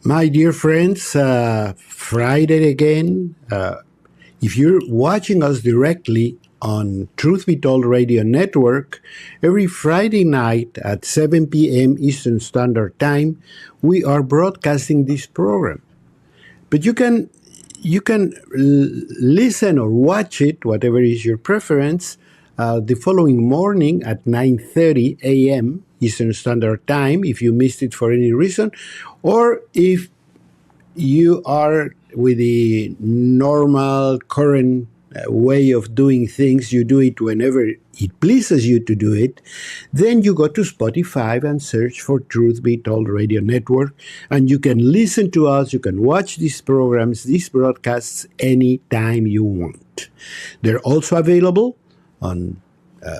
My dear friends, Friday again. If you're watching us directly on Truth Be Told Radio Network, every Friday night at 7 p.m. Eastern Standard Time, we are broadcasting this program. But you can listen or watch it, whatever is your preference, the following morning at 9:30 a.m. Eastern Standard Time, if you missed it for any reason, or if you are with the normal current way of doing things, you do it whenever it pleases you to do it, then you go to Spotify and search for Truth Be Told Radio Network, and you can listen to us, you can watch these programs, these broadcasts anytime you want. They're also available on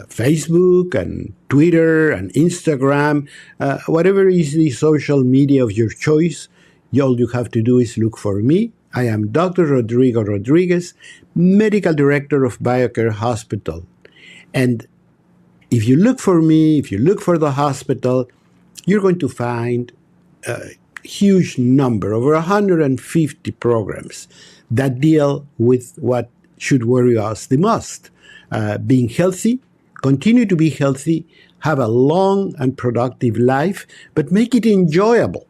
Facebook and Twitter and Instagram, whatever is the social media of your choice. All you have to do is look for me. I am Dr. Rodrigo Rodriguez, Medical Director of BioCare Hospital. And if you look for me, if you look for the hospital, you're going to find a huge number, over 150 programs that deal with what should worry us the most. Being healthy, continue to be healthy, have a long and productive life, but make it enjoyable.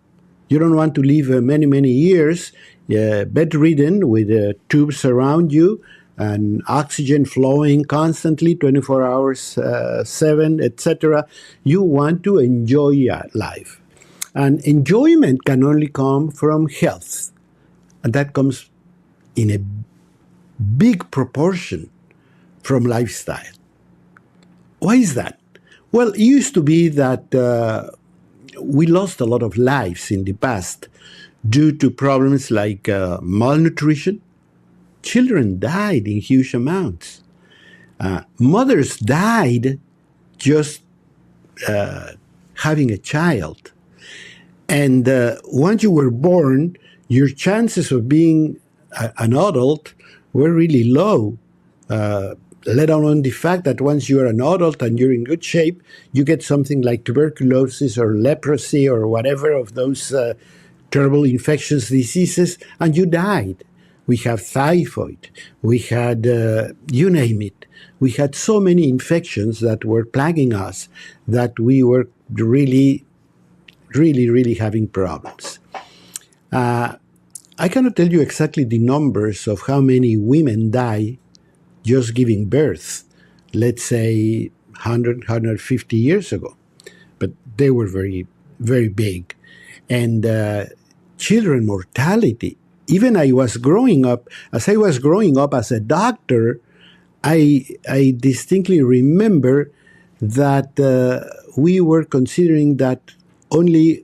You don't want to live many, many years bedridden with tubes around you and oxygen flowing constantly, 24 hours, 7, etc. You want to enjoy life. And enjoyment can only come from health. And that comes in a big proportion from lifestyle. Why is that? Well, it used to be that we lost a lot of lives in the past due to problems like malnutrition. Children died in huge amounts. Mothers died just having a child. And once you were born, your chances of being an adult were really low. Let alone the fact that once you're an adult and you're in good shape, you get something like tuberculosis or leprosy or whatever of those terrible infectious diseases, and you died. We have typhoid. We had, you name it. We had so many infections that were plaguing us that we were really having problems. I cannot tell you exactly the numbers of how many women die just giving birth, let's say 100, 150 years ago. But they were very, very big. And children mortality, even as I was growing up as a doctor, I distinctly remember that we were considering that only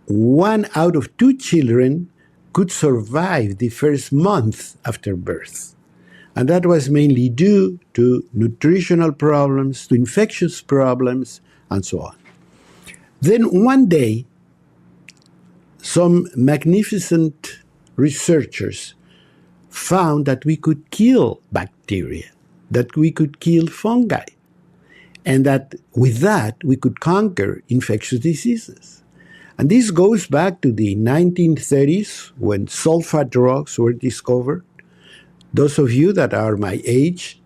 1 out of 2 children could survive the first month after birth. And that was mainly due to nutritional problems, to infectious problems, and so on. Then one day, some magnificent researchers found that we could kill bacteria, that we could kill fungi, and that with that we could conquer infectious diseases. And this goes back to the 1930s when sulfa drugs were discovered. Those of you that are my age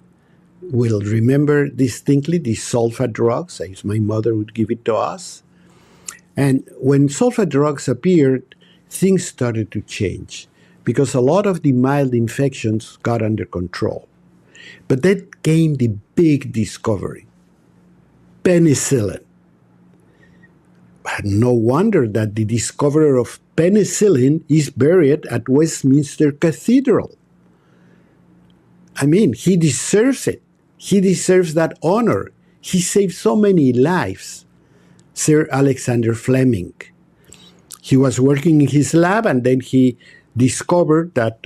will remember distinctly the sulfa drugs, as my mother would give it to us. And when sulfa drugs appeared, things started to change because a lot of the mild infections got under control. But then came the big discovery, penicillin. No wonder that the discoverer of penicillin is buried at Westminster Cathedral. I mean, he deserves it. He deserves that honor. He saved so many lives. Sir Alexander Fleming. He was working in his lab, and then he discovered that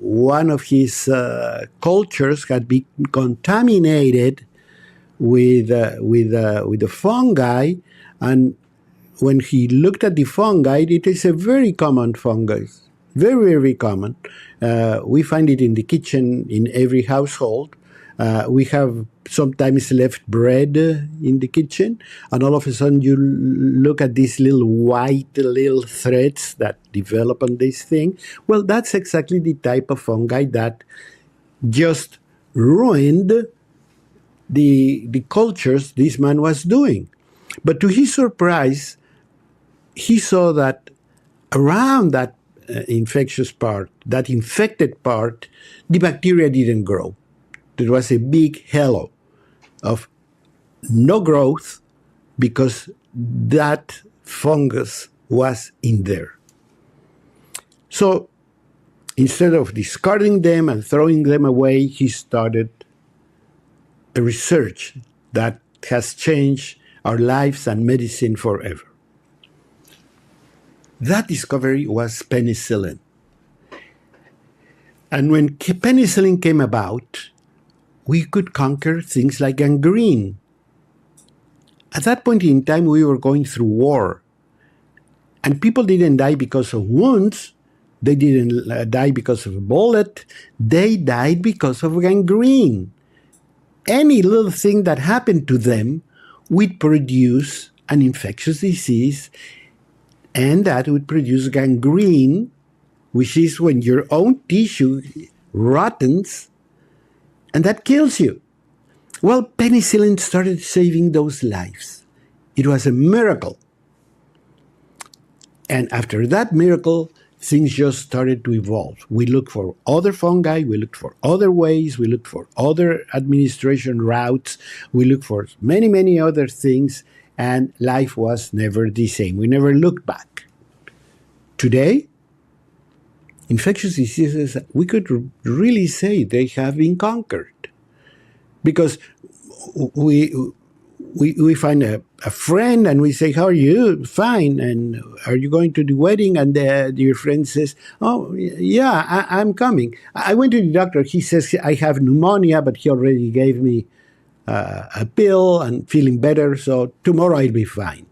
one of his cultures had been contaminated with a fungi, and when he looked at the fungi, it is a very common fungus, very, very common. We find it in the kitchen in every household, We have sometimes left bread in the kitchen, and all of a sudden you look at these little white little threads that develop on this thing. Well, that's exactly the type of fungi that just ruined the cultures this man was doing. But to his surprise, he saw that around that infectious part, that infected part, the bacteria didn't grow. There was a big halo of no growth because that fungus was in there. So instead of discarding them and throwing them away, he started a research that has changed our lives and medicine forever. That discovery was penicillin. And when penicillin came about, we could conquer things like gangrene. At that point in time, we were going through war. And people didn't die because of wounds. They didn't die because of a bullet. They died because of gangrene. Any little thing that happened to them would produce an infectious disease, and that would produce gangrene, which is when your own tissue rottens, and that kills you. Well, penicillin started saving those lives. It was a miracle. And after that miracle, things just started to evolve. We looked for other fungi, we looked for other ways, we looked for other administration routes, we looked for many, many other things, and life was never the same. We never looked back. Today, infectious diseases, we could really say they have been conquered. Because we find a friend and we say, how are you? Fine. And are you going to the wedding? And your friend says, oh, yeah, I'm coming. I went to the doctor. He says I have pneumonia, but he already gave me a pill and feeling better. So tomorrow I'll be fine.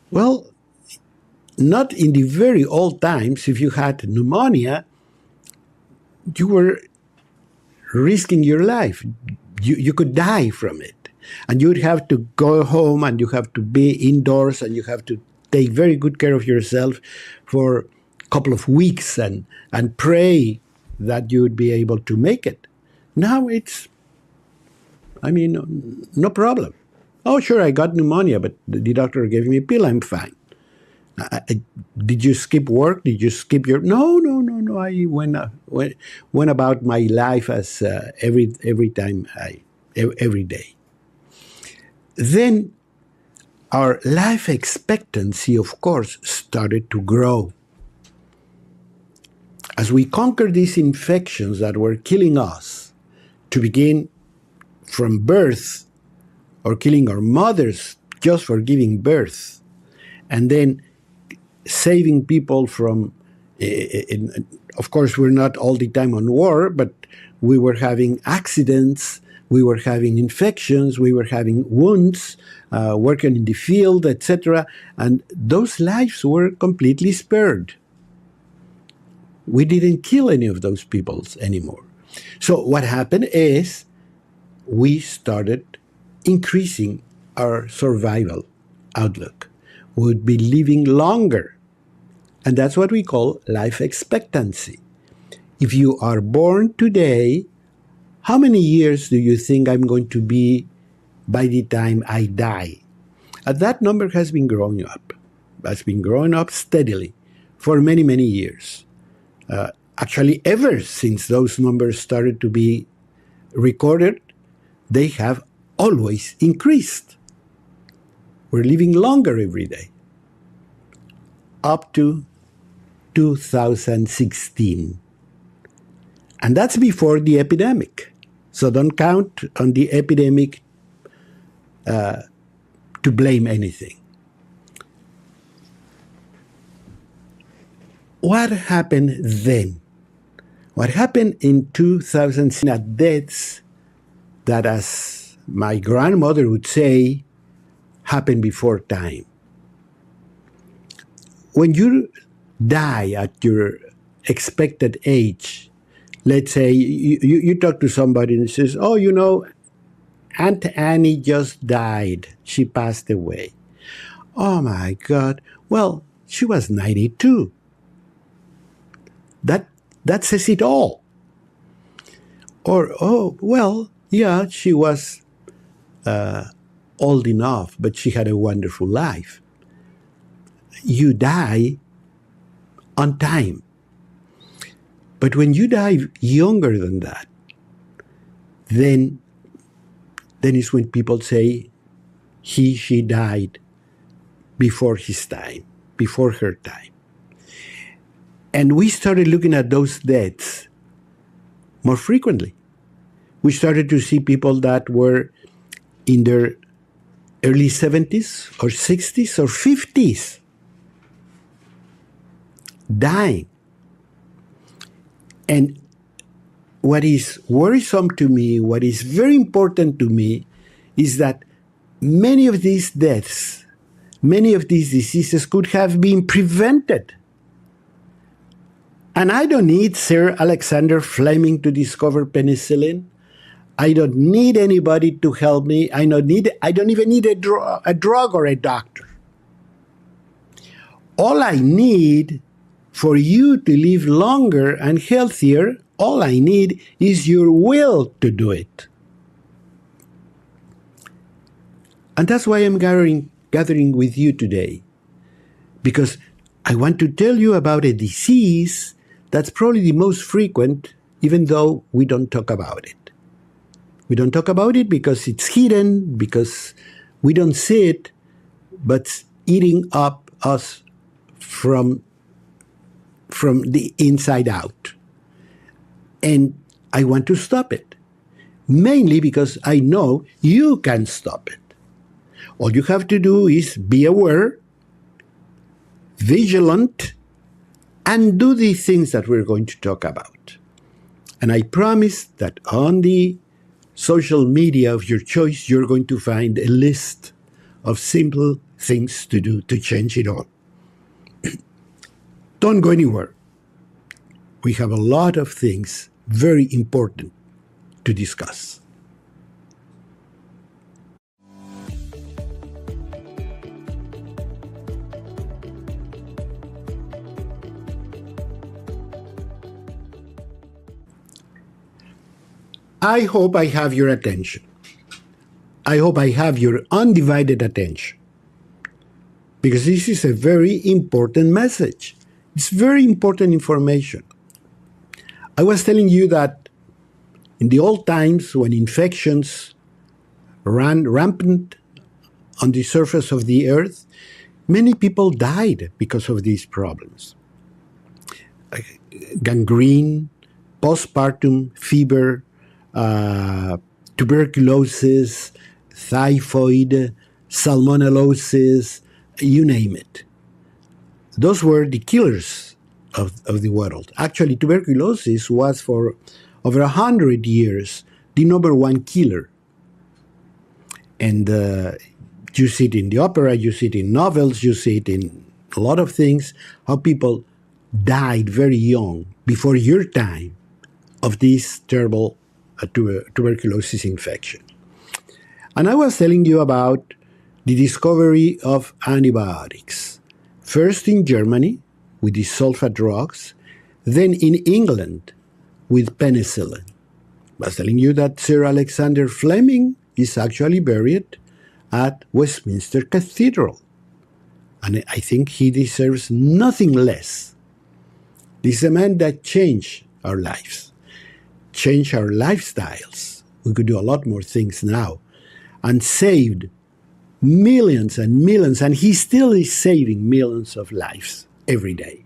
Well, not in the very old times. If you had pneumonia, you were risking your life. You could die from it. And you would have to go home and you have to be indoors and you have to take very good care of yourself for a couple of weeks and pray that you would be able to make it. Now it's, no problem. Oh, sure, I got pneumonia, but the doctor gave me a pill, I'm fine. Did you skip work? Did you skip your... No. I went about my life as every day. Then our life expectancy, of course, started to grow. As we conquered these infections that were killing us, to begin from birth, or killing our mothers just for giving birth, and then saving people from, of course, we're not all the time on war, but we were having accidents, we were having infections, we were having wounds, working in the field, etc. And those lives were completely spared. We didn't kill any of those people anymore. So what happened is we started increasing our survival outlook. We would be living longer. And that's what we call life expectancy. If you are born today, how many years do you think I'm going to be by the time I die? And that number has been growing up. Has been growing up steadily for many, many years. Actually, ever since those numbers started to be recorded, they have always increased. We're living longer every day. Up to 2016. And that's before the epidemic. So don't count on the epidemic to blame anything. What happened then? What happened in 2016 at deaths that, as my grandmother would say, happened before time. When you die at your expected age, let's say you talk to somebody and says, oh, Aunt Annie just died. She passed away. Oh my God. Well, she was 92. That says it all. Or, oh, well, yeah, she was old enough, but she had a wonderful life. You die on time. But when you die younger than that, then is when people say she died before his time, before her time. And we started looking at those deaths more frequently. We started to see people that were in their early 70s or 60s or 50s dying. And what is worrisome to me, what is very important to me, is that many of these deaths, many of these diseases could have been prevented. And I don't need Sir Alexander Fleming to discover penicillin. I don't need anybody to help me. I don't even need a drug or a doctor. All I need for you to live longer and healthier, all I need is your will to do it. And that's why I'm gathering with you today. Because I want to tell you about a disease that's probably the most frequent, even though we don't talk about it. We don't talk about it because it's hidden, because we don't see it, but it's eating up us from the inside out. And I want to stop it, mainly because I know you can stop it. All you have to do is be aware, vigilant, and do the things that we're going to talk about. And I promise that on the social media of your choice, you're going to find a list of simple things to do to change it all. Don't go anywhere. We have a lot of things very important to discuss. I hope I have your attention. I hope I have your undivided attention. Because this is a very important message. It's very important information. I was telling you that in the old times when infections ran rampant on the surface of the earth, many people died because of these problems. Gangrene, postpartum fever, tuberculosis, typhoid, salmonellosis, you name it. Those were the killers of the world. Actually, tuberculosis was for over 100 years the number one killer. And you see it in the opera, you see it in novels, you see it in a lot of things, how people died very young, before your time, of this terrible tuberculosis infection. And I was telling you about the discovery of antibiotics. First in Germany with the sulfa drugs, then in England with penicillin. I was telling you that Sir Alexander Fleming is actually buried at Westminster Cathedral. And I think he deserves nothing less. This is a man that changed our lives, changed our lifestyles. We could do a lot more things now, and saved millions and millions, and he still is saving millions of lives every day.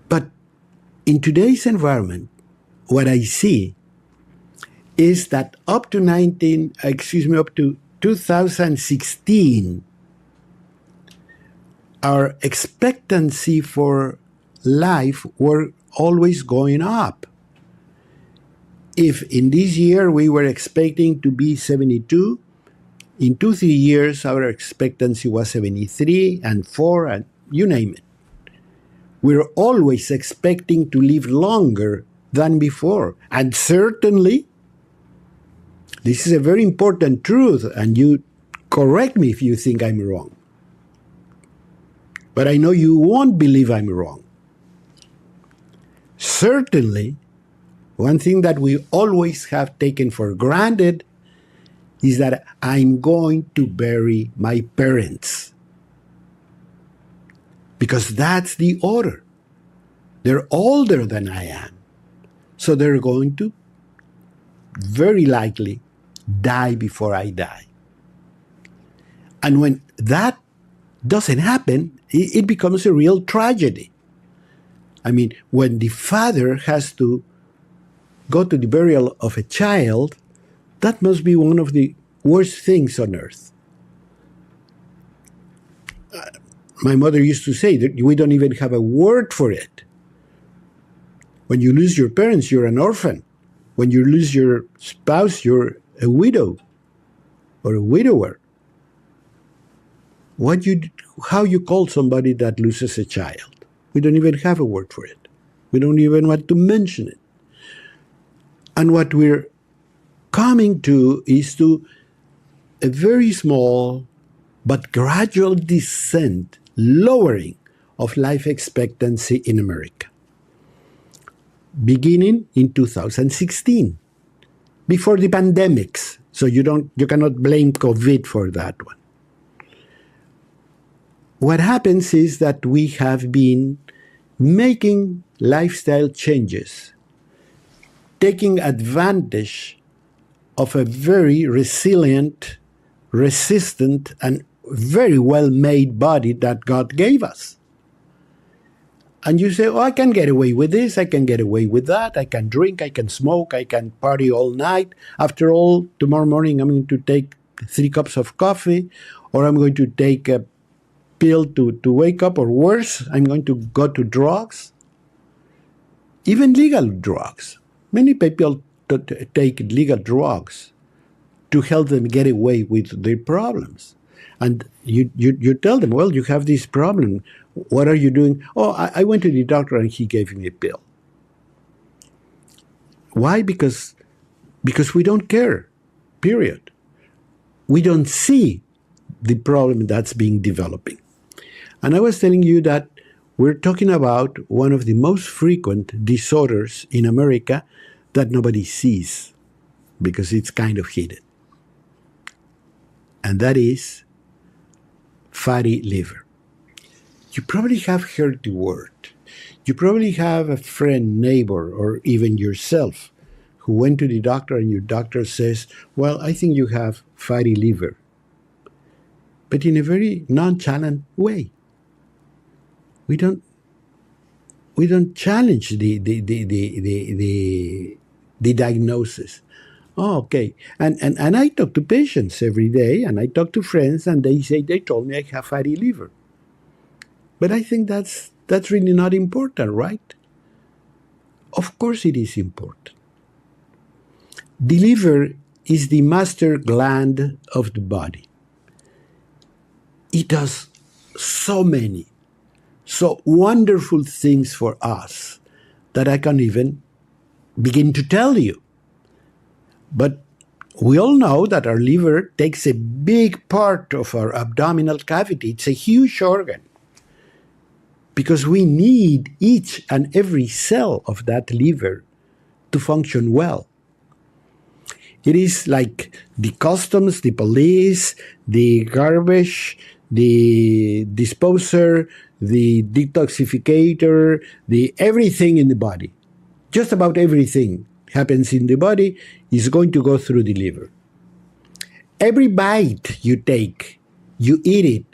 But in today's environment, what I see is that up to 2016, our expectancy for life were always going up. If in this year we were expecting to be 72, in 2-3 years our expectancy was 73 and 4, and you name it. We're always expecting to live longer than before. And certainly, this is a very important truth, and you correct me if you think I'm wrong. But I know you won't believe I'm wrong. Certainly, one thing that we always have taken for granted is that I'm going to bury my parents. Because that's the order. They're older than I am. So they're going to very likely die before I die. And when that doesn't happen, it becomes a real tragedy. I mean, when the father has to go to the burial of a child, that must be one of the worst things on earth. My mother used to say that we don't even have a word for it. When you lose your parents, you're an orphan. When you lose your spouse, you're a widow or a widower. How you call somebody that loses a child? We don't even have a word for it. We don't even want to mention it. And what we're coming to is to a very small but gradual descent, lowering of life expectancy in America, beginning in 2016, before the pandemics. So you cannot blame COVID for that one. What happens is that we have been making lifestyle changes, taking advantage of a very resilient, resistant, and very well-made body that God gave us. And you say, oh, I can get away with this, I can get away with that, I can drink, I can smoke, I can party all night. After all, tomorrow morning I'm going to take 3 cups of coffee, or I'm going to take a pill to wake up, or worse, I'm going to go to drugs. Even legal drugs. Many people take legal drugs to help them get away with their problems. And you tell them, well, you have this problem. What are you doing? Oh, I went to the doctor and he gave me a pill. Why? Because we don't care, period. We don't see the problem that's being developing. And I was telling you that we're talking about one of the most frequent disorders in America that nobody sees because it's kind of hidden. And that is fatty liver. You probably have heard the word. You probably have a friend, neighbor, or even yourself who went to the doctor and your doctor says, well, I think you have fatty liver. But in a very nonchalant way. We don't challenge the diagnosis. Oh, okay. And I talk to patients every day, and I talk to friends, and they told me I have fatty liver. But I think that's really not important, right? Of course it is important. The liver is the master gland of the body. It does so many, so wonderful things for us that I can't even begin to tell you. But we all know that our liver takes a big part of our abdominal cavity. It's a huge organ because we need each and every cell of that liver to function well. It is like the customs, the police, the garbage, the disposer, the detoxificator, the everything in the body. Just about everything happens in the body is going to go through the liver. Every bite you take, you eat it,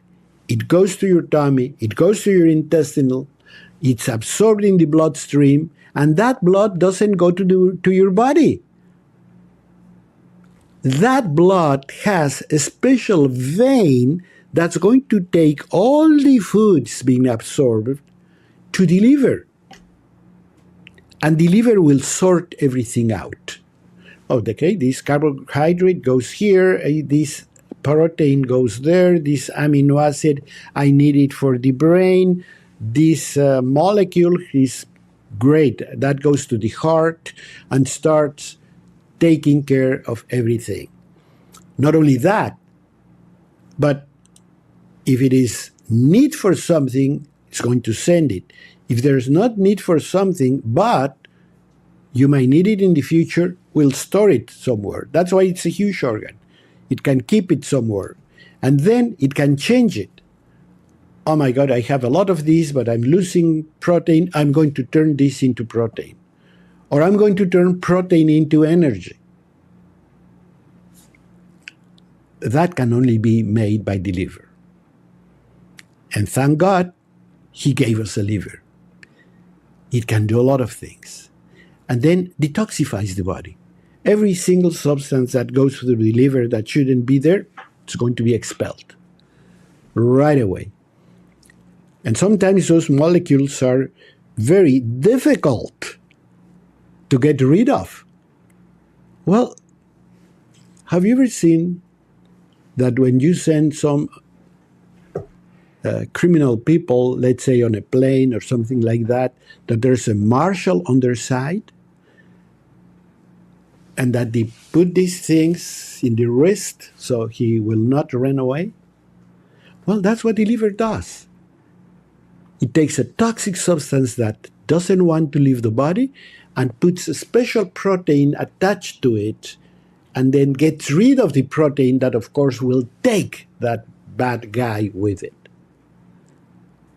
it goes to your tummy, it goes to your intestinal, it's absorbed in the bloodstream, and that blood doesn't go to your body. That blood has a special vein that's going to take all the foods being absorbed to the liver. And the liver will sort everything out. Okay, this carbohydrate goes here, this protein goes there, this amino acid, I need it for the brain, this molecule is great. That goes to the heart and starts taking care of everything. Not only that, but if it is need for something, it's going to send it. If there's not need for something, but you might need it in the future, we'll store it somewhere. That's why it's a huge organ. It can keep it somewhere. And then it can change it. Oh my God, I have a lot of these, but I'm losing protein. I'm going to turn this into protein. Or I'm going to turn protein into energy. That can only be made by the liver. And thank God, he gave us a liver. It can do a lot of things. And then detoxifies the body. Every single substance that goes through the liver that shouldn't be there, it's going to be expelled right away. And sometimes those molecules are very difficult to get rid of. Well, have you ever seen that when you send some criminal people, let's say on a plane or something like that, that there's a marshal on their side? And that they put these things in the wrist so he will not run away? Well, that's what the liver does. It takes a toxic substance that doesn't want to leave the body and puts a special protein attached to it and then gets rid of the protein that, of course, will take that bad guy with it.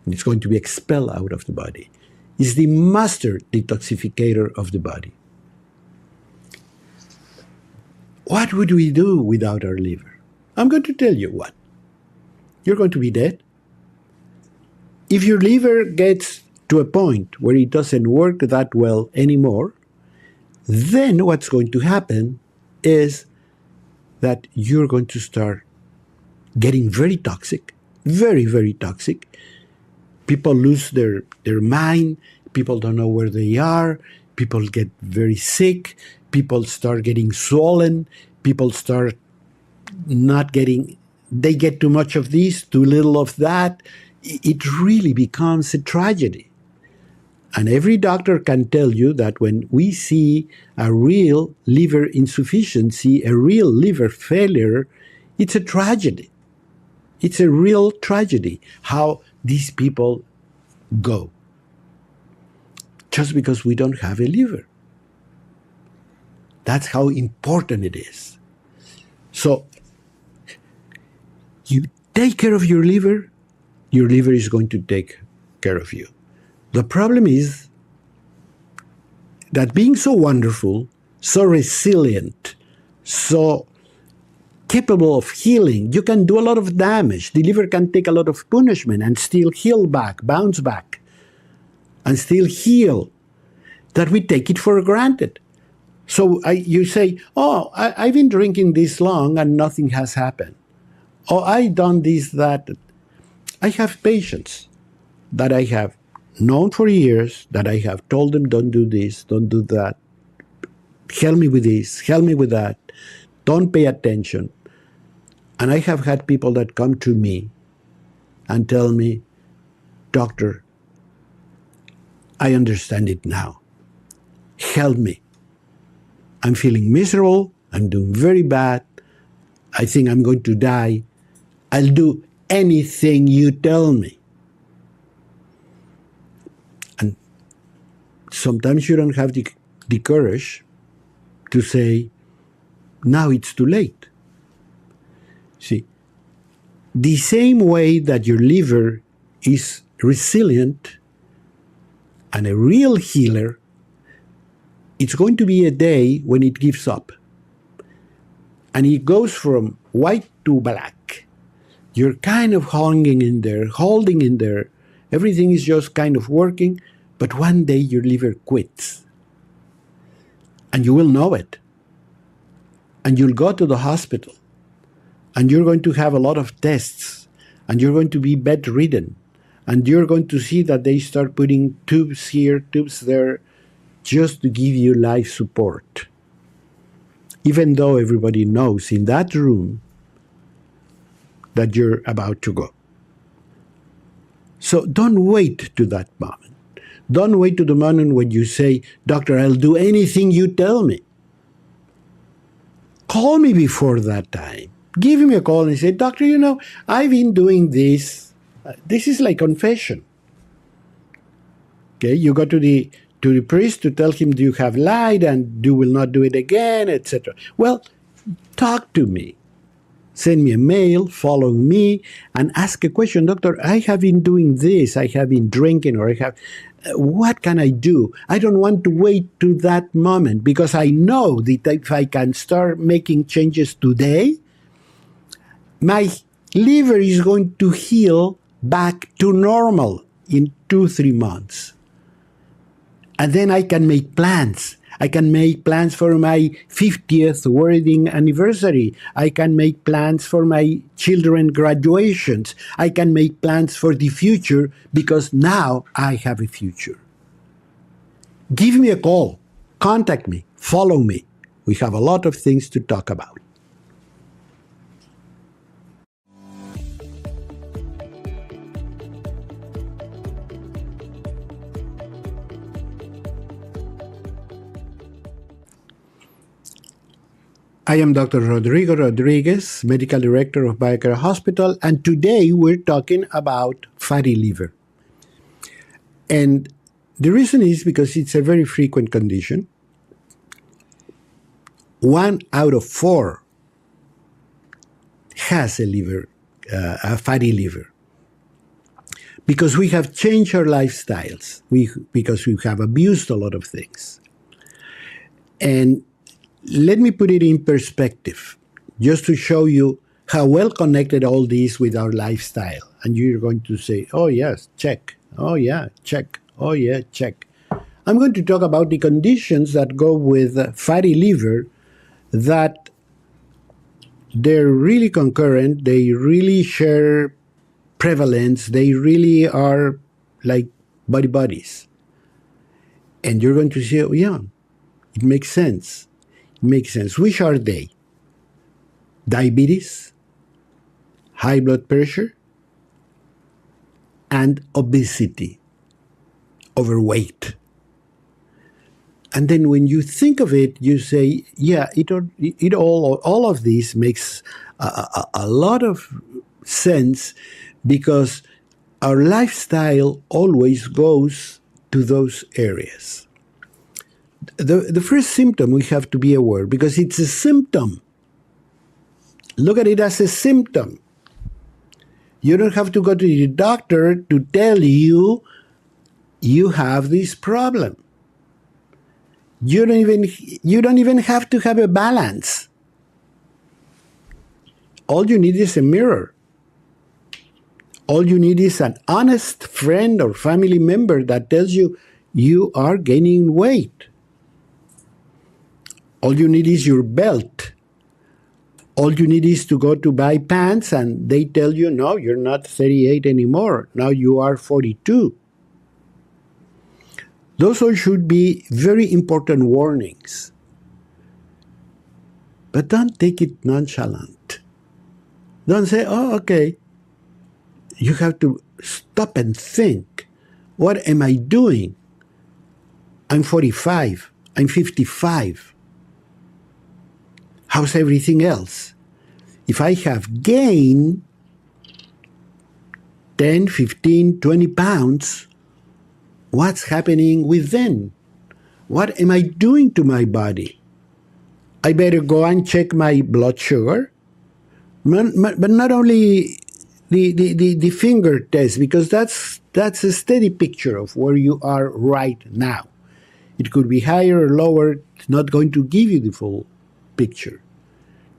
And it's going to be expelled out of the body. It's the master detoxificator of the body. What would we do without our liver? I'm going to tell you what. You're going to be dead. If your liver gets to a point where it doesn't work that well anymore, then what's going to happen is that you're going to start getting very toxic, very, very toxic. People lose their mind. People don't know where they are. People get very sick. People start getting swollen. People start not getting, they get too much of this, too little of that. It really becomes a tragedy. And every doctor can tell you that when we see a real liver insufficiency, a real liver failure, it's a tragedy. It's a real tragedy how these people go. Just because we don't have a liver. That's how important it is. So, you take care of your liver is going to take care of you. The problem is that being so wonderful, so resilient, so capable of healing, you can do a lot of damage. The liver can take a lot of punishment and still heal back, bounce back, and still heal, that we take it for granted. So you say, oh, I've been drinking this long and nothing has happened. Oh, I've done this, that. I have patients that I have known for years, that I have told them, don't do this, don't do that. Help me with this, help me with that. Don't pay attention. And I have had people that come to me and tell me, doctor, I understand it now. Help me. I'm feeling miserable. I'm doing very bad. I think I'm going to die. I'll do anything you tell me. And sometimes you don't have the courage to say, now it's too late. See, the same way that your liver is resilient and a real healer, it's going to be a day when it gives up. And it goes from white to black. You're kind of hanging in there, holding in there. Everything is just kind of working, but one day your liver quits. And you will know it. And you'll go to the hospital. And you're going to have a lot of tests. And you're going to be bedridden. And you're going to see that they start putting tubes here, tubes there, just to give you life support. Even though everybody knows in that room that you're about to go. So don't wait to that moment. Don't wait to the moment when you say, doctor, I'll do anything you tell me. Call me before that time. Give me a call and say, doctor, I've been doing this. This is like confession. Okay, you go to the priest to tell him you have lied and you will not do it again, etc. Well, talk to me. Send me a mail, follow me, and ask a question. Doctor, I have been doing this. I have been drinking, or I have. What can I do? I don't want to wait to that moment, because I know that if I can start making changes today, my liver is going to heal back to normal in 2-3 months. And then I can make plans. I can make plans for my 50th wedding anniversary. I can make plans for my children graduations. I can make plans for the future, because now I have a future. Give me a call. Contact me. Follow me. We have a lot of things to talk about. I am Dr. Rodrigo Rodriguez, Medical Director of BioCare Hospital, and today we're talking about fatty liver. And the reason is because it's a very frequent condition. 1 out of 4 has a fatty liver. Because we have changed our lifestyles, because we have abused a lot of things. And let me put it in perspective, just to show you how well connected all this with our lifestyle. And you're going to say, oh yes, check. Oh yeah, check. Oh yeah, check. I'm going to talk about the conditions that go with fatty liver, that they're really concurrent, they really share prevalence, they really are like buddies. And you're going to say, oh yeah, it makes sense. Makes sense. Which are they? Diabetes, high blood pressure, and obesity, overweight. And then when you think of it, you say, yeah, all of this makes a lot of sense, because our lifestyle always goes to those areas. The first symptom we have to be aware, because it's a symptom. Look at it as a symptom. You don't have to go to the doctor to tell you you have this problem. You don't even have to have a balance. All you need is a mirror. All you need is an honest friend or family member that tells you you are gaining weight. All you need is your belt. All you need is to go to buy pants and they tell you, no, you're not 38 anymore. Now you are 42. Those all should be very important warnings. But don't take it nonchalant. Don't say, oh, okay. You have to stop and think. What am I doing? I'm 45. I'm 55. How's everything else? If I have gained 10, 15, 20 pounds, what's happening within? What am I doing to my body? I better go and check my blood sugar. But not only the finger test, because that's a steady picture of where you are right now. It could be higher or lower. It's not going to give you the full picture.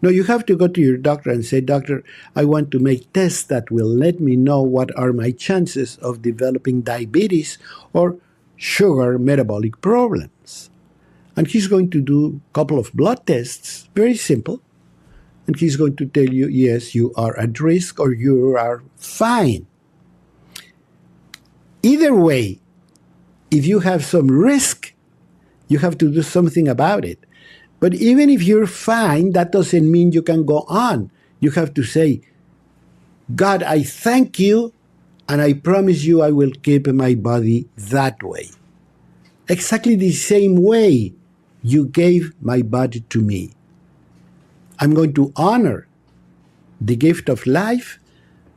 No, you have to go to your doctor and say, doctor, I want to make tests that will let me know what are my chances of developing diabetes or sugar metabolic problems. And he's going to do a couple of blood tests, very simple. And he's going to tell you, yes, you are at risk or you are fine. Either way, if you have some risk, you have to do something about it. But even if you're fine, that doesn't mean you can go on. You have to say, God, I thank you. and I promise you I will keep my body that way. Exactly the same way you gave my body to me. I'm going to honor the gift of life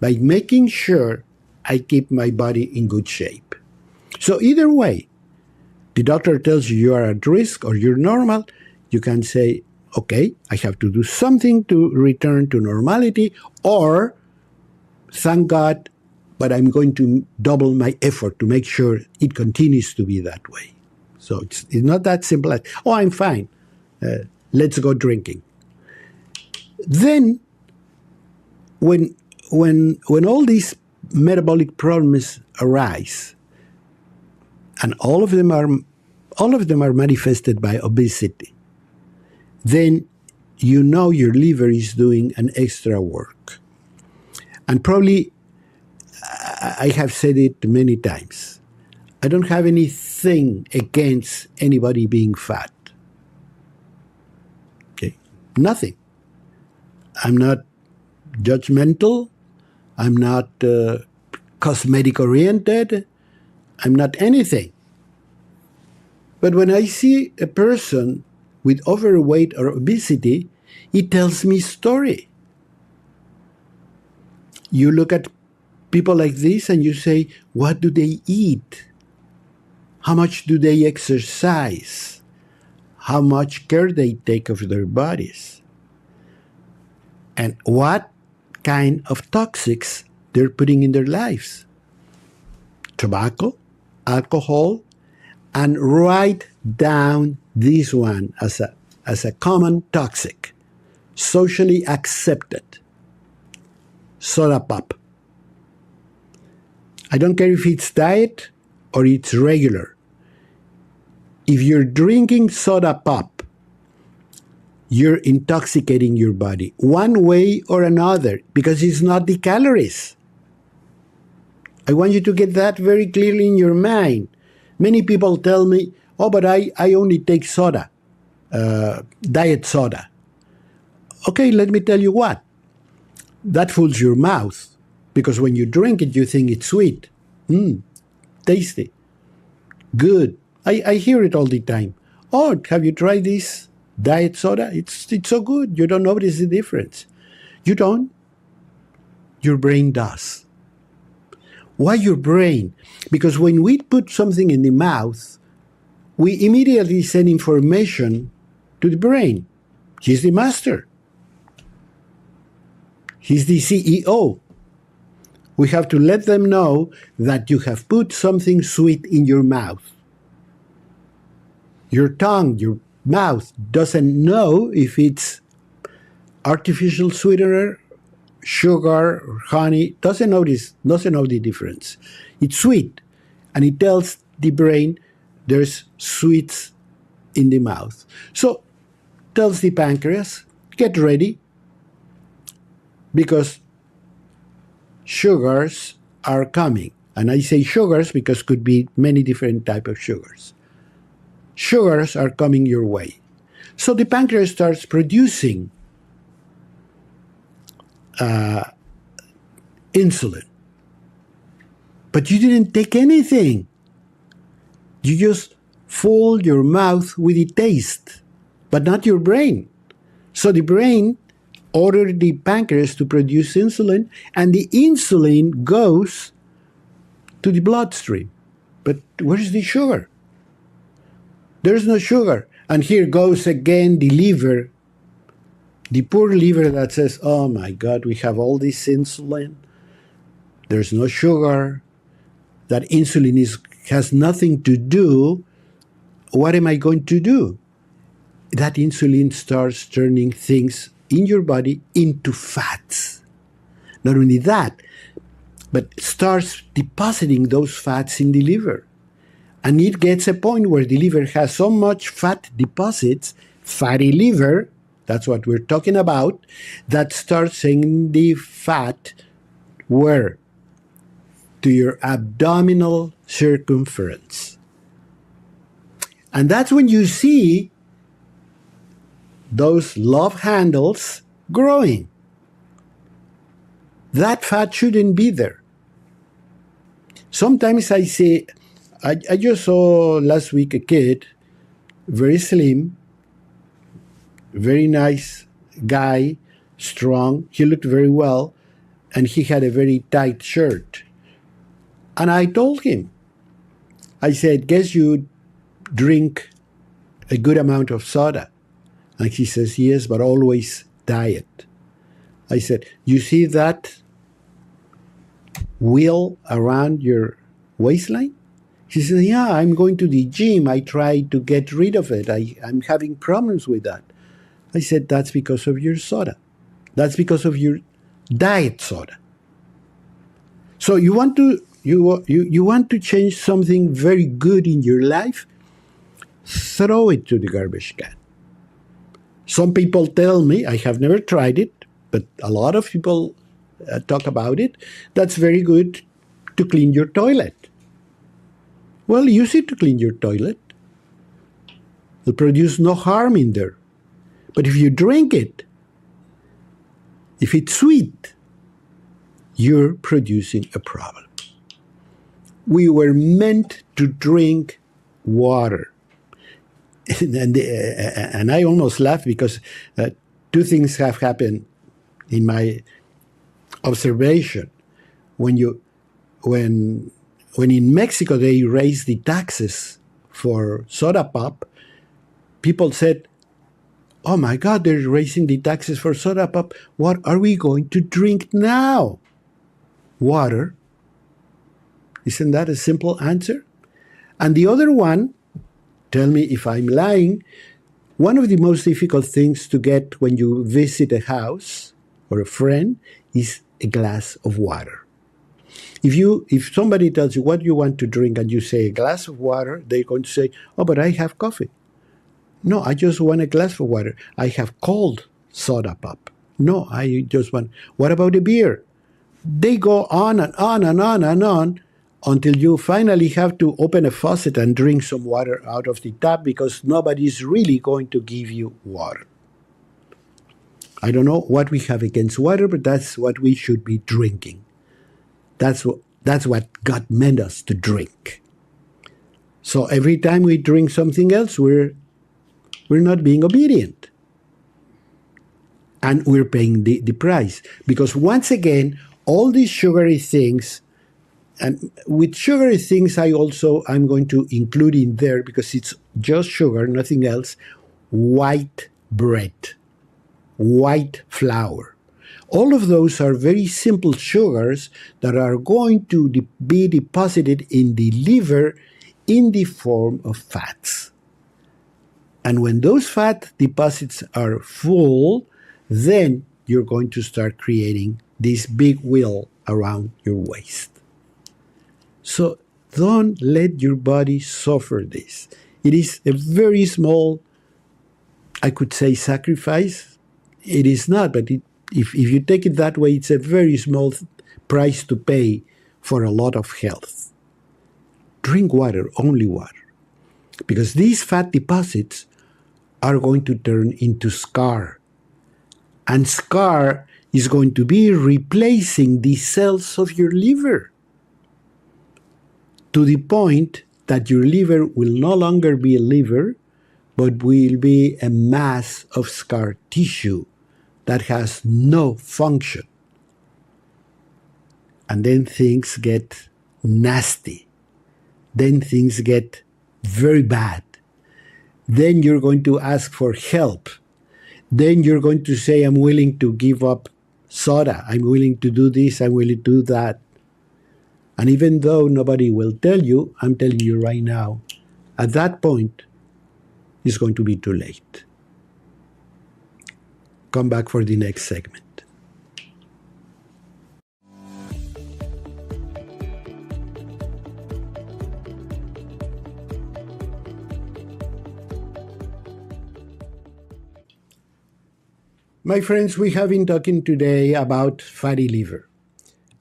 by making sure I keep my body in good shape. So either way, the doctor tells you you are at risk or you're normal, you can say, okay, I have to do something to return to normality, or thank God, but I'm going to double my effort to make sure it continues to be that way. So it's not that simple as, oh, I'm fine, let's go drinking. Then, when all these metabolic problems arise, and all of them are manifested by obesity, then you know your liver is doing an extra work. And probably, I have said it many times, I don't have anything against anybody being fat. Okay? Nothing. I'm not judgmental. I'm not cosmetic oriented. I'm not anything. But when I see a person with overweight or obesity, it tells me story. You look at people like this and you say, what do they eat? How much do they exercise? How much care they take of their bodies? And what kind of toxics they're putting in their lives? Tobacco, alcohol, and write down this one as a common toxic, socially accepted. Soda pop. I don't care if it's diet or it's regular. If you're drinking soda pop, you're intoxicating your body one way or another, because it's not the calories. I want you to get that very clearly in your mind. Many people tell me, oh, but I only take soda, diet soda. Okay, let me tell you what. That fools your mouth, because when you drink it, you think it's sweet. Tasty. Good. I hear it all the time. Oh, have you tried this diet soda? It's so good. You don't notice the difference. You don't. Your brain does. Why your brain? Because when we put something in the mouth, we immediately send information to the brain. He's the master. He's the CEO. We have to let them know that you have put something sweet in your mouth. Your tongue, your mouth doesn't know if it's artificial sweetener, sugar, or honey. Doesn't know the difference. It's sweet, and it tells the brain there's sweets in the mouth. So tells the pancreas, get ready, because sugars are coming. And I say sugars because could be many different types of sugars. Sugars are coming your way. So the pancreas starts producing insulin. But you didn't take anything. You just fooled your mouth with the taste, but not your brain. So the brain ordered the pancreas to produce insulin, and the insulin goes to the bloodstream. But where's the sugar? There's no sugar. And here goes again the liver, the poor liver that says, oh my God, we have all this insulin. There's no sugar. That insulin has nothing to do. What am I going to do? That insulin starts turning things in your body into fats. Not only that, but starts depositing those fats in the liver. And it gets a point where the liver has so much fat deposits, fatty liver, that's what we're talking about, that starts sending the fat where? To your abdominal circumference. And that's when you see those love handles growing. That fat shouldn't be there. Sometimes I say, I just saw last week a kid, very slim, very nice guy, strong. He looked very well, and he had a very tight shirt. And I told him, I said, guess you drink a good amount of soda. And he says, yes, but always diet. I said, you see that wheel around your waistline? He said, yeah, I'm going to the gym. I try to get rid of it. I'm having problems with that. I said, that's because of your soda. That's because of your diet soda. So you want to change something very good in your life? Throw it to the garbage can. Some people tell me, I have never tried it, but a lot of people talk about it, that's very good to clean your toilet. Well, use it to clean your toilet. It'll produce no harm in there. But if you drink it, if it's sweet, you're producing a problem. We were meant to drink water. And I almost laugh because two things have happened in my observation. When in Mexico they raised the taxes for soda pop, people said, oh my God, they're raising the taxes for soda pop. What are we going to drink now? Water. Isn't that a simple answer? And the other one, tell me if I'm lying, one of the most difficult things to get when you visit a house or a friend is a glass of water. If somebody tells you what you want to drink and you say a glass of water, they're going to say, oh, but I have coffee. No, I just want a glass of water. I have cold soda pop. No, I just want, what about a beer? They go on and on and on and on until you finally have to open a faucet and drink some water out of the tap because nobody's really going to give you water. I don't know what we have against water, but that's what we should be drinking. That's what God meant us to drink. So every time we drink something else, we're not being obedient. And we're paying the price. Because once again, all these sugary things, and with sugary things I'm going to include in there because it's just sugar, nothing else, white bread, white flour. All of those are very simple sugars that are going to be deposited in the liver in the form of fats. And when those fat deposits are full, then you're going to start creating this big wheel around your waist. So don't let your body suffer this. It is a very small, I could say, sacrifice. It is not, but if you take it that way, it's a very small price to pay for a lot of health. Drink water, only water. Because these fat deposits are going to turn into scar. And scar is going to be replacing the cells of your liver to the point that your liver will no longer be a liver, but will be a mass of scar tissue that has no function. And then things get nasty. Then things get very bad. Then you're going to ask for help. Then you're going to say, I'm willing to give up soda. I'm willing to do this. I'm willing to do that. And even though nobody will tell you, I'm telling you right now, at that point, it's going to be too late. Come back for the next segment. My friends, we have been talking today about fatty liver.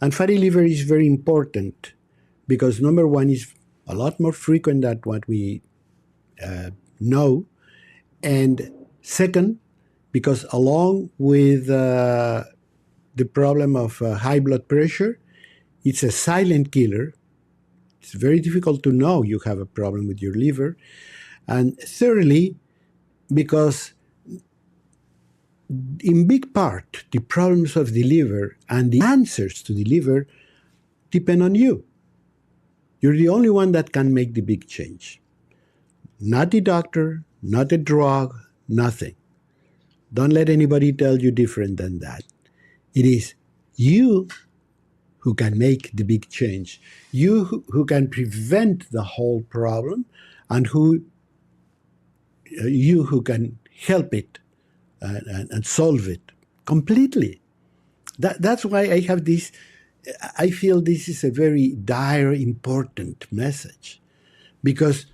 And fatty liver is very important because number one is a lot more frequent than what we know. And second, because along with the problem of high blood pressure, it's a silent killer It's very difficult to know you have a problem with your liver. And thirdly, because in big part, the problems of the liver and the answers to the liver depend on you. You're the only one that can make the big change. Not the doctor, not a drug, nothing. Don't let anybody tell you different than that. It is you who can make the big change. You who can prevent the whole problem, and you who can help it and solve it completely. That's why I have this. I feel this is a very dire, important message, because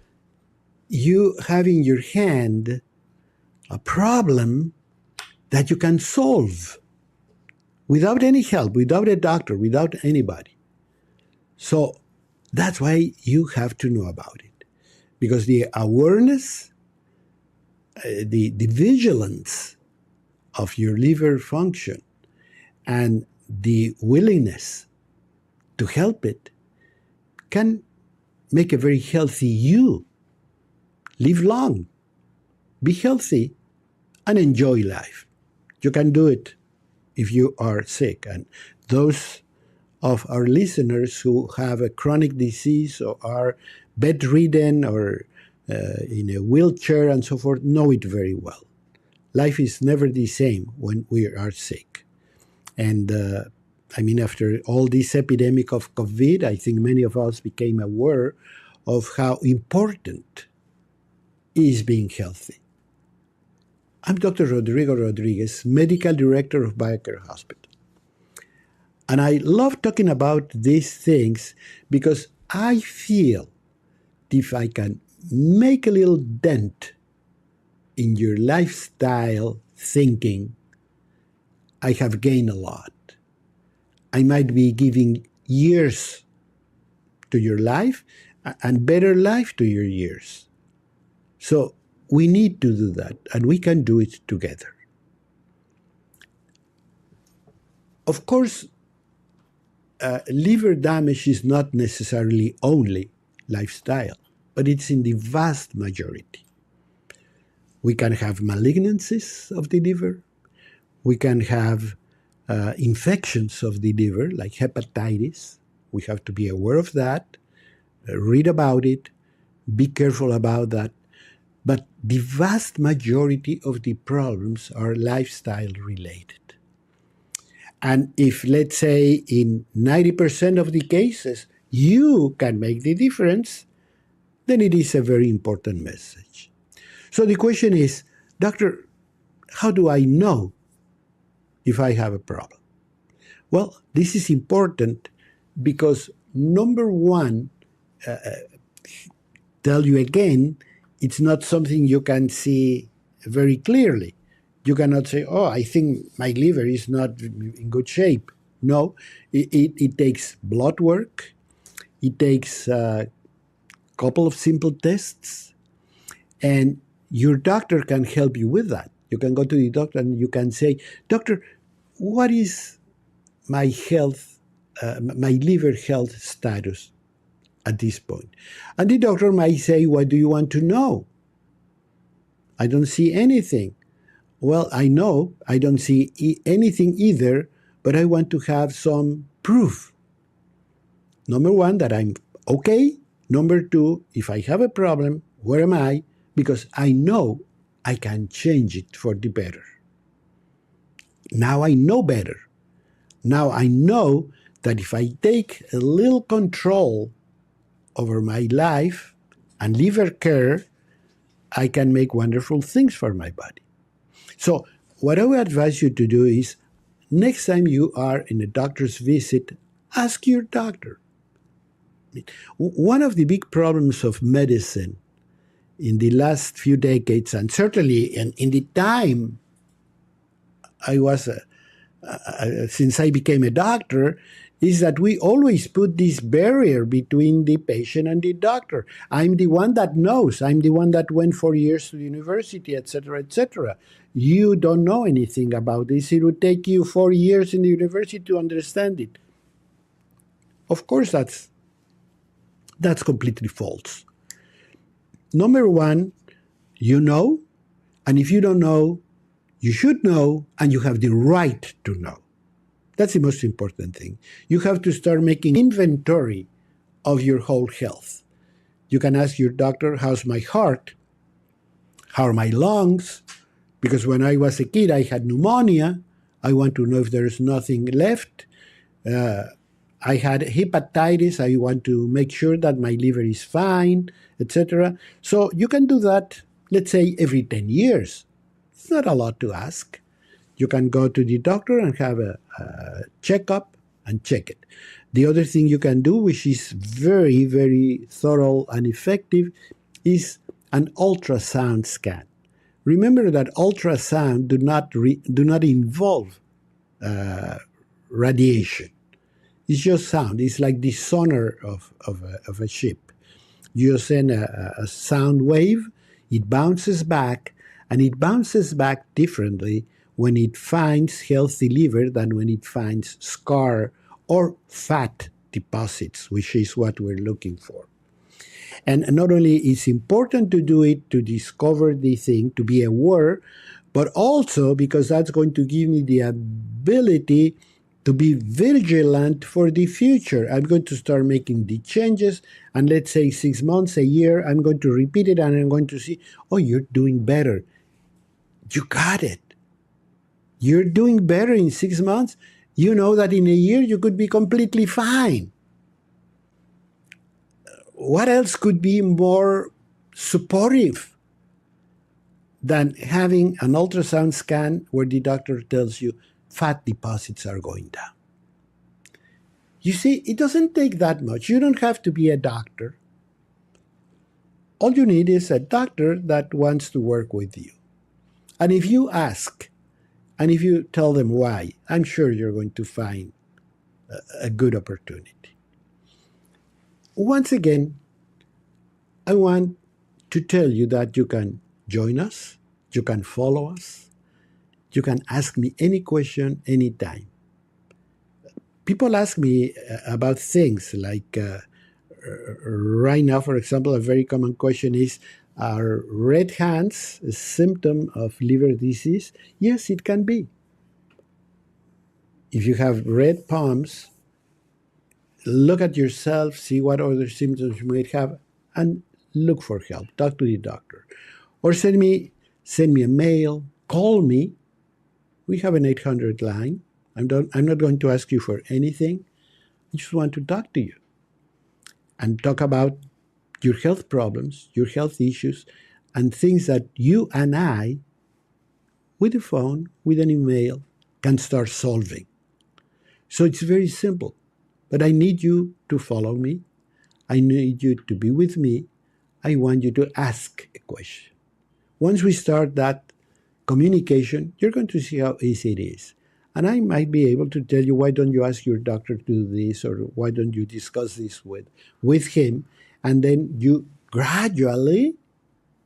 you have in your hand a problem that you can solve without any help, without a doctor, without anybody. So that's why you have to know about it, because the awareness, the vigilance of your liver function and the willingness to help it can make a very healthy you. Live long, be healthy, and enjoy life. You can do it if you are sick. And those of our listeners who have a chronic disease or are bedridden or in a wheelchair and so forth know it very well. Life is never the same when we are sick. And after all this epidemic of COVID, I think many of us became aware of how important is being healthy. I'm Dr. Rodrigo Rodriguez, Medical Director of BioCare Hospital. And I love talking about these things because I feel if I can make a little dent in your lifestyle thinking, I have gained a lot. I might be giving years to your life and better life to your years. So we need to do that, and we can do it together. Of course, liver damage is not necessarily only lifestyle, but it's in the vast majority. We can have malignancies of the liver. We can have infections of the liver, like hepatitis. We have to be aware of that, read about it, be careful about that. But the vast majority of the problems are lifestyle related. And if, let's say, in 90% of the cases, you can make the difference, then it is a very important message. So the question is, doctor, how do I know if I have a problem? Well, this is important because, number one, tell you again, it's not something you can see very clearly. You cannot say, oh, I think my liver is not in good shape. No, it takes blood work. It takes a couple of simple tests. And your doctor can help you with that. You can go to the doctor and you can say, doctor, what is my health, my liver health status at this point? And the doctor might say, what do you want to know? I don't see anything. Well, I know I don't see anything either, but I want to have some proof. Number one, that I'm okay. Number two, if I have a problem, where am I? Because I know I can change it for the better. Now I know better. Now I know that if I take a little control over my life and liver care, I can make wonderful things for my body. So what I would advise you to do is, next time you are in a doctor's visit, ask your doctor. One of the big problems of medicine in the last few decades, and certainly in the time I was, since I became a doctor, is that we always put this barrier between the patient and the doctor. I'm the one that knows. I'm the one that went 4 years to the university, etc., etc. You don't know anything about this. It would take you 4 years in the university to understand it. Of course, that's That's completely false. Number one, you know, and if you don't know, you should know, and you have the right to know. That's the most important thing. You have to start making inventory of your whole health. You can ask your doctor, how's my heart? How are my lungs? Because when I was a kid, I had pneumonia. I want to know if there's nothing left. I had hepatitis. I want to make sure that my liver is fine, etc. So you can do that, let's say, every 10 years. It's not a lot to ask. You can go to the doctor and have a checkup and check it. The other thing you can do, which is very, very thorough and effective, is an ultrasound scan. Remember that ultrasound do not involve radiation. It's just sound. It's like the sonar of a ship. You send a sound wave, it bounces back, and it bounces back differently when it finds healthy liver than when it finds scar or fat deposits, which is what we're looking for. And not only is important to do it to discover the thing, to be aware, but also because that's going to give me the ability to be vigilant for the future. I'm going to start making the changes, and let's say 6 months, a year, I'm going to repeat it, and I'm going to see, oh, you're doing better. You got it. You're doing better in 6 months. You know that in a year you could be completely fine. What else could be more supportive than having an ultrasound scan where the doctor tells you fat deposits are going down? You see, it doesn't take that much. You don't have to be a doctor. All you need is a doctor that wants to work with you. And if you ask, and if you tell them why, I'm sure you're going to find a good opportunity. Once again, I want to tell you that you can join us, you can follow us, you can ask me any question anytime. People ask me about things like, right now, for example, a very common question is, are red hands a symptom of liver disease? Yes, it can be. If you have red palms, look at yourself, see what other symptoms you might have, and look for help. Talk to the doctor. Or send me a mail, call me. We have an 800 line. I'm not going to ask you for anything. I just want to talk to you and talk about your health problems, your health issues, and things that you and I, with a phone, with an email, can start solving. So it's very simple. But I need you to follow me. I need you to be with me. I want you to ask a question. Once we start that communication, you're going to see how easy it is. And I might be able to tell you, why don't you ask your doctor to do this, or why don't you discuss this with him? And then you gradually,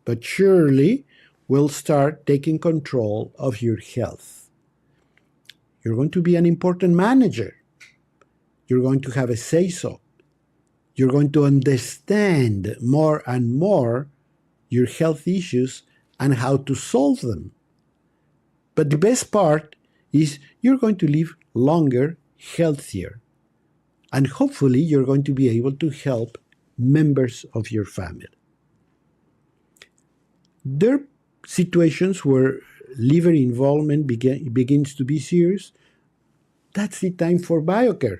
but surely, will start taking control of your health. You're going to be an important manager. You're going to have a say-so. You're going to understand more and more your health issues and how to solve them. But the best part is you're going to live longer, healthier, and hopefully you're going to be able to help members of your family. There are situations where liver involvement begins to be serious. That's the time for BioCare.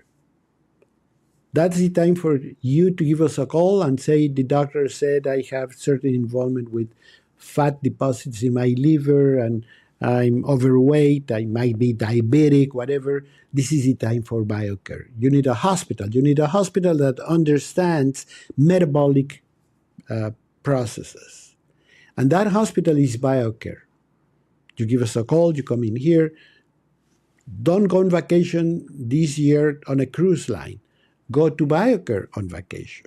That's the time for you to give us a call and say, the doctor said I have certain involvement with fat deposits in my liver and I'm overweight, I might be diabetic, whatever. This is the time for BioCare. You need a hospital. You need a hospital that understands metabolic processes. And that hospital is BioCare. You give us a call, you come in here. Don't go on vacation this year on a cruise line. Go to BioCare on vacation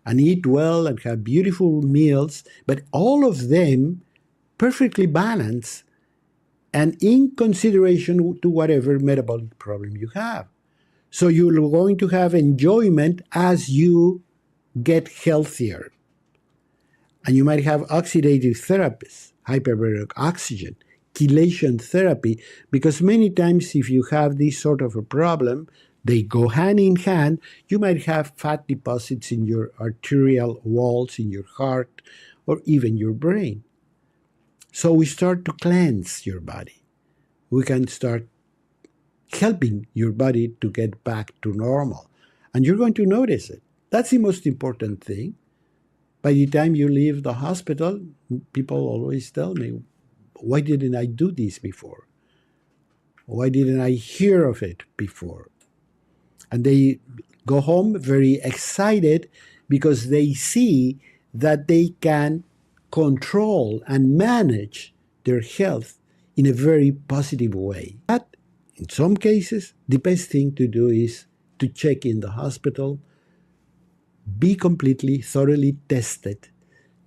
and eat well and have beautiful meals, but all of them perfectly balanced and in consideration to whatever metabolic problem you have. So you're going to have enjoyment as you get healthier. And you might have oxidative therapies, hyperbaric oxygen, chelation therapy, because many times if you have this sort of a problem, they go hand in hand. You might have fat deposits in your arterial walls, in your heart, or even your brain. So we start to cleanse your body. We can start helping your body to get back to normal. And you're going to notice it. That's the most important thing. By the time you leave the hospital, people always tell me, why didn't I do this before? Why didn't I hear of it before? And they go home very excited because they see that they can control and manage their health in a very positive way. But in some cases, the best thing to do is to check in the hospital, be completely, thoroughly tested,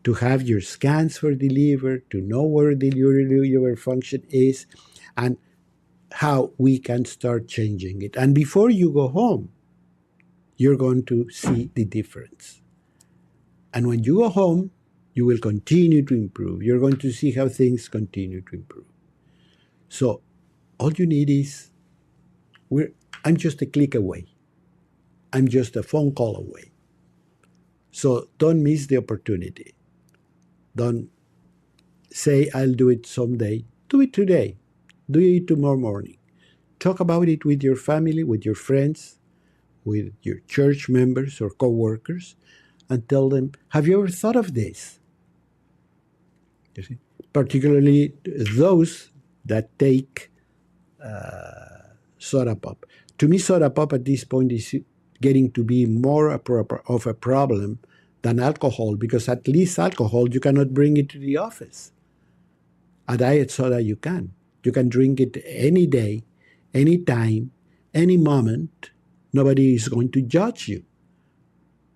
to have your scans for the liver, to know where the liver function is, and how we can start changing it. And before you go home, you're going to see the difference. And when you go home, you will continue to improve. You're going to see how things continue to improve. So all you need is, I'm just a click away. I'm just a phone call away. So don't miss the opportunity. Don't say, I'll do it someday. Do it today. Do it tomorrow morning. Talk about it with your family, with your friends, with your church members or co-workers, and tell them, have you ever thought of this? You see? Particularly those that take soda pop. To me, soda pop at this point is getting to be more of a problem than alcohol, because at least alcohol, you cannot bring it to the office. A diet soda, you can. You can drink it any day, any time, any moment. Nobody is going to judge you.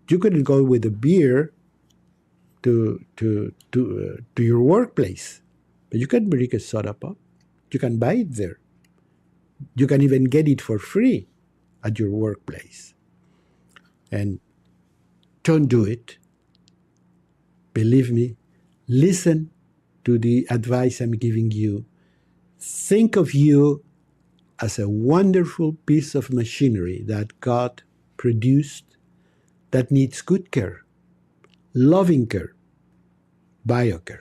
You couldn't go with a beer to your workplace, but you can bring a soda pop. You can buy it there. You can even get it for free at your workplace. And don't do it. Believe me, listen to the advice I'm giving you. Think of you as a wonderful piece of machinery that God produced that needs good care, loving care, BioCare.